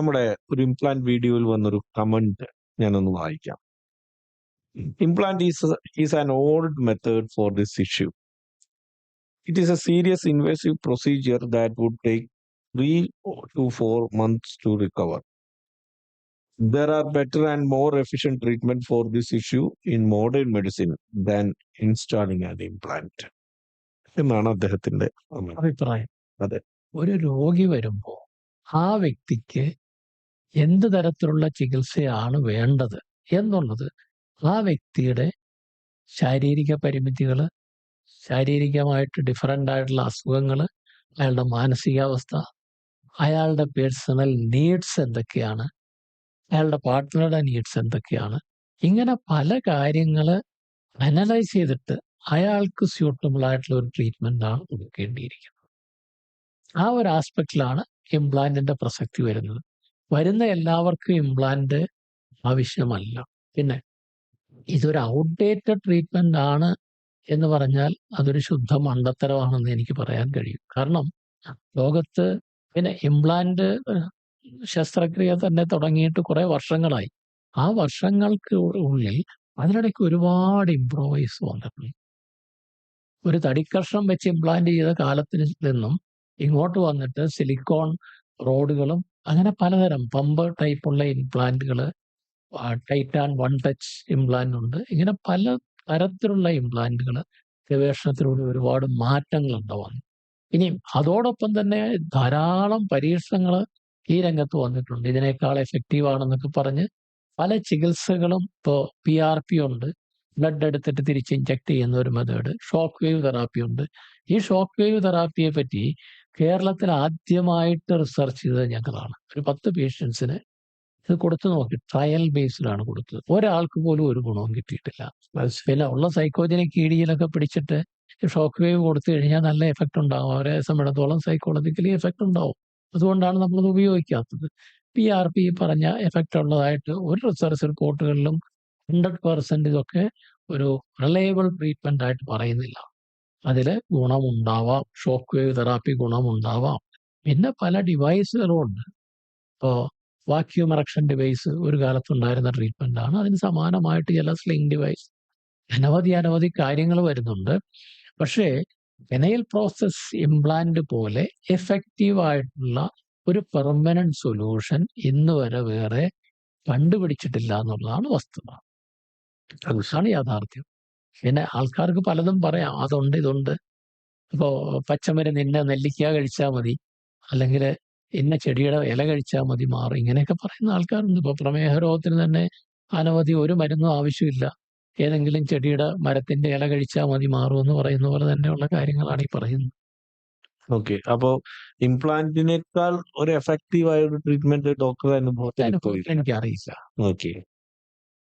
നമ്മുടെ ഒരു ഇംപ്ലാന്റ് വീഡിയോയിൽ വന്നൊരു കമന്റ് ഞാനൊന്ന് വായിക്കാം. Implant is an old method for this issue. It is a serious invasive procedure that would take 3 to 4 months to recover. There are better and more efficient treatment for this issue in modern medicine than installing an implant. എന്നാണ് അദ്ദേഹത്തിന്റെ comment. അഭിപ്രായം. അതെ. ഒരു രോഗി വരുമ്പോൾ ആ വ്യക്തിക്ക് എന്ത് തരത്തിലുള്ള ചികിത്സയാണ് വേണ്ടത് എന്നുള്ളത് ആ വ്യക്തിയുടെ ശാരീരിക പരിമിതികൾ, ശാരീരികമായിട്ട് ഡിഫറൻ്റ് ആയിട്ടുള്ള അസുഖങ്ങൾ, അയാളുടെ മാനസികാവസ്ഥ, അയാളുടെ പേഴ്സണൽ നീഡ്സ് എന്തൊക്കെയാണ്, അയാളുടെ പാർട്ട്ണറുടെ നീഡ്സ് എന്തൊക്കെയാണ്, ഇങ്ങനെ പല കാര്യങ്ങൾ അനലൈസ് ചെയ്തിട്ട് അയാൾക്ക് സ്യൂട്ടബിൾ ആയിട്ടുള്ള ഒരു ട്രീറ്റ്മെൻ്റ് ആണ് കൊടുക്കേണ്ടിയിരിക്കുന്നത്. ആ ഒരു ആസ്പെക്റ്റിലാണ് ഇംപ്ലാന്റിന്റെ പ്രസക്തി വരുന്നത്. വരുന്ന എല്ലാവർക്കും ഇംപ്ലാന്റ് ആവശ്യമല്ല. പിന്നെ ഇതൊരു ഔട്ട്ഡേറ്റഡ് ട്രീറ്റ്മെന്റ് ആണ് എന്ന് പറഞ്ഞാൽ അതൊരു ശുദ്ധ മണ്ടത്തരമാണെന്ന് എനിക്ക് പറയാൻ കഴിയും. കാരണം ലോകത്ത് പിന്നെ ഇംപ്ലാന്റ് ശസ്ത്രക്രിയ തന്നെ തുടങ്ങിയിട്ട് കുറെ വർഷങ്ങളായി. ആ വർഷങ്ങൾക്ക് ഉള്ളിൽ അതിനിടയ്ക്ക് ഒരുപാട് ഇംപ്രൂവൈസ് വന്നിട്ടുണ്ട്. ഒരു തടിക്കഷ്ണം വെച്ച് ഇംപ്ലാന്റ് ചെയ്ത കാലത്തിന് നിന്നും ഇങ്ങോട്ട് വന്നിട്ട് സിലിക്കോൺ റോഡുകളും അങ്ങനെ പലതരം പമ്പ് ടൈപ്പുള്ള ഇംപ്ലാന്റുകൾ, ടൈറ്റാൻ വൺ ടച്ച് ഇംപ്ലാന്റ് ഉണ്ട്. ഇങ്ങനെ പല തരത്തിലുള്ള ഇംപ്ലാന്റുകൾ ഗവേഷണത്തിലൂടെ ഒരുപാട് മാറ്റങ്ങൾ ഉണ്ടാവുന്നു. ഇനി അതോടൊപ്പം തന്നെ ധാരാളം പരീക്ഷണങ്ങൾ ഈ രംഗത്ത് വന്നിട്ടുണ്ട്. ഇതിനേക്കാൾ എഫക്റ്റീവ് ആണെന്നൊക്കെ പറഞ്ഞ് പല ചികിത്സകളും ഇപ്പോൾ PRP ഉണ്ട്, ബ്ലഡ് എടുത്തിട്ട് തിരിച്ച് ഇഞ്ചക്ട് ചെയ്യുന്ന ഒരു മെത്തേഡ്. ഷോക്ക് വേവ് തെറാപ്പി ഉണ്ട്. ഈ ഷോക്ക് വേവ് തെറാപ്പിയെ പറ്റി കേരളത്തിൽ ആദ്യമായിട്ട് റിസർച്ച് ചെയ്തത് ഞങ്ങളാണ്. ഒരു 10 പേഷ്യൻസിന് ഇത് കൊടുത്തു നോക്കി. ട്രയൽ ബേസിലാണ് കൊടുത്തത്. ഒരാൾക്ക് പോലും ഒരു ഗുണവും കിട്ടിയിട്ടില്ല. പിന്നെ ഉള്ള സൈക്കോജനിക് കീഴിയിലൊക്കെ പിടിച്ചിട്ട് ഷോക്ക് വേവ് കൊടുത്തു കഴിഞ്ഞാൽ നല്ല എഫക്റ്റ് ഉണ്ടാവും. അവരെ സംബന്ധിച്ചിടത്തോളം സൈക്കോളജിക്കലി എഫക്റ്റ് ഉണ്ടാവും. അതുകൊണ്ടാണ് നമ്മളത് ഉപയോഗിക്കാത്തത്. PRP പറഞ്ഞ എഫക്റ്റ് ഉള്ളതായിട്ട് ഒരു റിസർച്ച് റിപ്പോർട്ടുകളിലും 100% ഇതൊക്കെ ഒരു റിലയബിൾ ട്രീറ്റ്മെന്റ് ആയിട്ട് പറയുന്നില്ല. അതിൽ ഗുണമുണ്ടാവാം, ഷോക്ക് വേവ് തെറാപ്പി ഗുണമുണ്ടാവാം. പിന്നെ പല ഡിവൈസുകളും ഉണ്ട്. ഇപ്പോൾ വാക്യൂം എറക്ഷൻ ഡിവൈസ് ഒരു കാലത്തുണ്ടായിരുന്ന ട്രീറ്റ്മെന്റ് ആണ്. അതിന് സമാനമായിട്ട് ചില സ്ലിംഗ് ഡിവൈസ്, അനവധി കാര്യങ്ങൾ വരുന്നുണ്ട്. പക്ഷേ പെനൈൽ പ്രോസസ് ഇംപ്ലാന്റ് പോലെ എഫക്റ്റീവ് ആയിട്ടുള്ള ഒരു പെർമനന്റ് സൊല്യൂഷൻ ഇന്ന് വരെ വേറെ കണ്ടുപിടിച്ചിട്ടില്ല എന്നുള്ളതാണ് വസ്തുത. അതാണ് യാഥാർത്ഥ്യം. പിന്നെ ആൾക്കാർക്ക് പലതും പറയാം, അതുണ്ട് ഇതുണ്ട്. ഇപ്പോൾ പച്ചമരുന്ന് ഇന്ന നെല്ലിക്ക കഴിച്ചാൽ മതി, അല്ലെങ്കിൽ ഇന്ന ചെടിയുടെ ഇല കഴിച്ചാൽ മതി മാറും, ഇങ്ങനെയൊക്കെ പറയുന്ന ആൾക്കാരുണ്ട്. ഇപ്പോൾ പ്രമേഹ രോഗത്തിന് തന്നെ അനവധി ഒരു മരുന്നും ആവശ്യമില്ല, ഏതെങ്കിലും ചെടിയുടെ മരത്തിന്റെ ഇല കഴിച്ചാൽ മതി മാറുമെന്ന് പറയുന്ന പോലെ തന്നെയുള്ള കാര്യങ്ങളാണ് ഈ പറയുന്നത്. ഓക്കെ. അപ്പോ ഇംപ്ലാന്റിനേക്കാൾ ഒരു എഫക്റ്റീവ് ആയ ഒരു ട്രീറ്റ്മെന്റ് ഡോക്ടറുടെ അനുഭവത്തിൽ ഇപ്പോൾ ഇല്ല. എനിക്കറിയില്ല. ഓക്കെ.